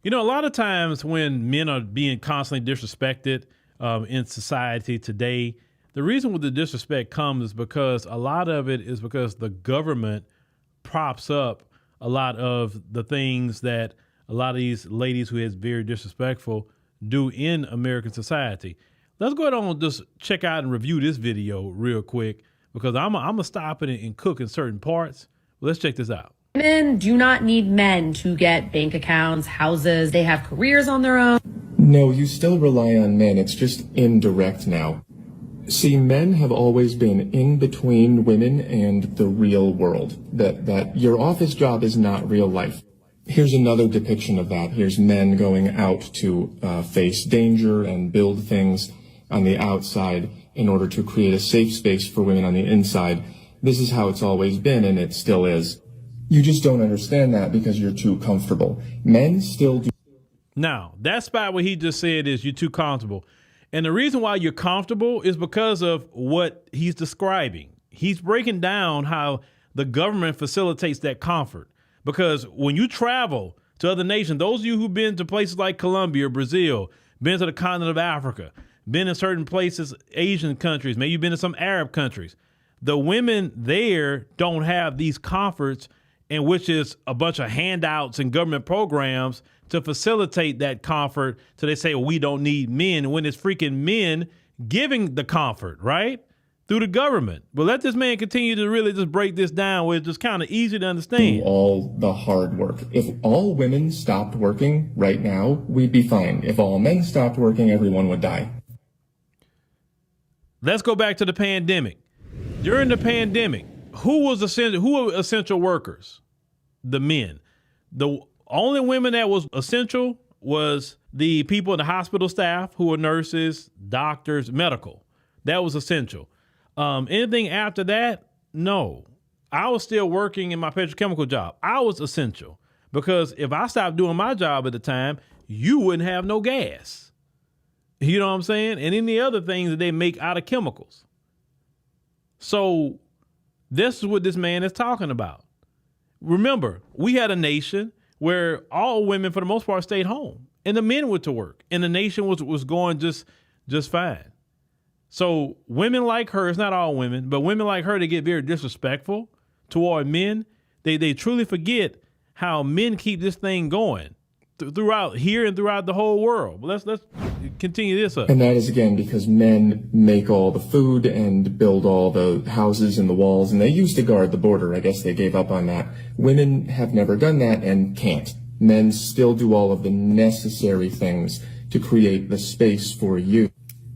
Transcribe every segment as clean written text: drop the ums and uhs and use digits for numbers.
You know, a lot of times when men are being constantly disrespected in society today, the reason why the disrespect comes is because a lot of it is because the government props up a lot of the things that a lot of these ladies who is very disrespectful do in American society. Let's go ahead and just check out and review this video real quick because I'm gonna stop it and cook in certain parts. Let's check this out. Women do not need men to get bank accounts, houses. They have careers on their own. No, you still rely on men. It's just indirect now. See, men have always been in between women and the real world. That your office job is not real life. Here's another depiction of that. Here's men going out to face danger and build things on the outside in order to create a safe space for women on the inside. This is how it's always been, and it still is. You just don't understand that because you're too comfortable. Men still do. Now, that spot where he just said is you're too comfortable. And the reason why you're comfortable is because of what he's describing. He's breaking down how the government facilitates that comfort. Because when you travel to other nations, those of you who've been to places like Colombia, Brazil, been to the continent of Africa, been in certain places, Asian countries, maybe you've been to some Arab countries, the women there don't have these comforts, in which is a bunch of handouts and government programs to facilitate that comfort. So they say, well, we don't need men, when it's freaking men giving the comfort, right? Through the government. But let this man continue to really just break this down where it's just kind of easy to understand. All the hard work. If all women stopped working right now, we'd be fine. If all men stopped working, everyone would die. Let's go back to the pandemic. During the pandemic, who were essential workers? The men. The only women that was essential was the people in the hospital staff who were nurses, doctors, medical. That was essential. Anything after that, no. I was still working in my petrochemical job. I was essential because if I stopped doing my job at the time, you wouldn't have no gas. You know what I'm saying? And any other things that they make out of chemicals. So this is what this man is talking about. Remember, we had a nation where all women, for the most part, stayed home, and the men went to work, and the nation was going just fine. So women like her, it's not all women, but women like her, they get very disrespectful toward men. They truly forget how men keep this thing going throughout here and throughout the whole world. But let's continue this up. And that is, again, because men make all the food and build all the houses and the walls, and they used to guard the border. I guess they gave up on that. Women have never done that and can't. Men still do all of the necessary things to create the space for you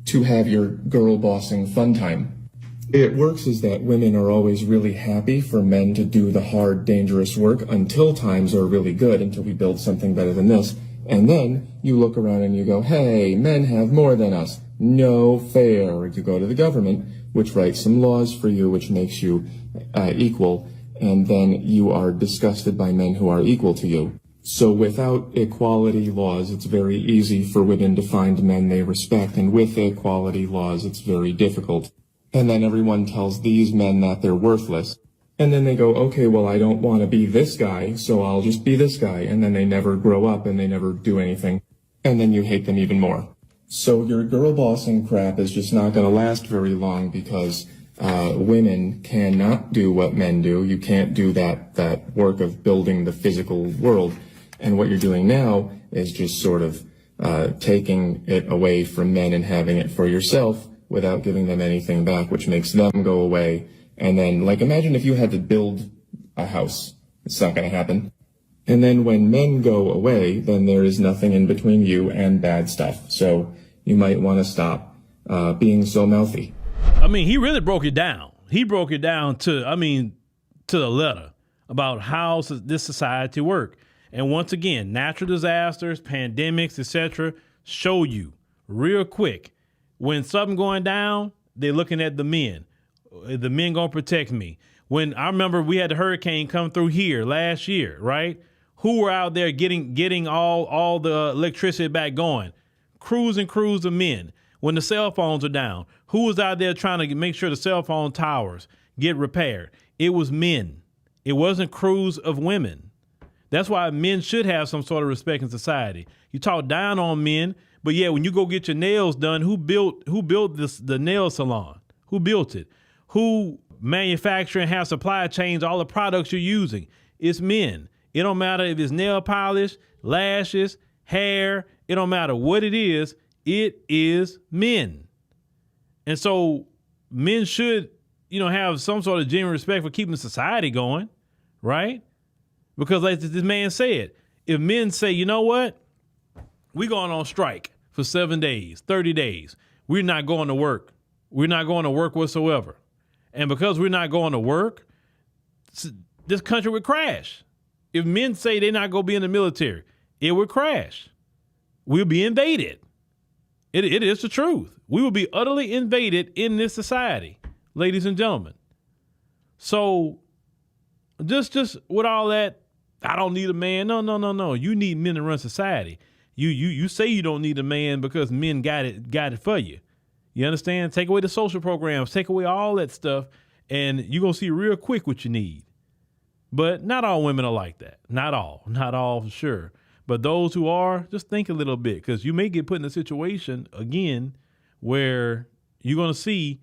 to have your girl bossing fun time. It works is that women are always really happy for men to do the hard, dangerous work until times are really good, until we build something better than this. And then you look around and you go, hey, men have more than us. No fair. You go to the government, which writes some laws for you, which makes you equal. And then you are disgusted by men who are equal to you. So without equality laws, it's very easy for women to find men they respect. And with equality laws, it's very difficult. And then everyone tells these men that they're worthless. And then they go, okay, well, I don't want to be this guy, so I'll just be this guy. And then they never grow up and they never do anything. And then you hate them even more. So your girl bossing crap is just not going to last very long because women cannot do what men do. You can't do that work of building the physical world. And what you're doing now is just sort of taking it away from men and having it for yourself without giving them anything back, which makes them go away. And then, like, imagine if you had to build a house. It's not going to happen. And then when men go away, then there is nothing in between you and bad stuff. So you might want to stop being so mouthy. I mean, he really broke it down. He broke it down to the letter about how this society work. And once again, natural disasters, pandemics, etc., show you real quick when something going down, they're looking at the men. The men gonna protect me. When I remember we had the hurricane come through here last year, right? Who were out there getting all the electricity back going? Crews and crews of men. When the cell phones are down, who was out there trying to make sure the cell phone towers get repaired? It was men. It wasn't crews of women. That's why men should have some sort of respect in society. You talk down on men, but yeah, when you go get your nails done, who built the nail salon? Who built it? Who manufacture and have supply chains, all the products you're using? It's men. It don't matter if it's nail polish, lashes, hair. It don't matter what it is men. And so men should, have some sort of genuine respect for keeping society going, right? Because like this man said, if men say, you know what, we're going on strike for 7 days, 30 days, we're not going to work. We're not going to work whatsoever. And because we're not going to work, this country would crash. If men say they're not going to be in the military, it would crash. We'll be invaded. It is the truth. We will be utterly invaded in this society, ladies and gentlemen. So just with all that, I don't need a man. No. You need men to run society. You say you don't need a man because men got it for you. You understand? Take away the social programs, take away all that stuff, and you're going to see real quick what you need. But not all women are like that. Not all for sure. But those who are, just think a little bit, because you may get put in a situation again where you're going to see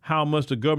how much the government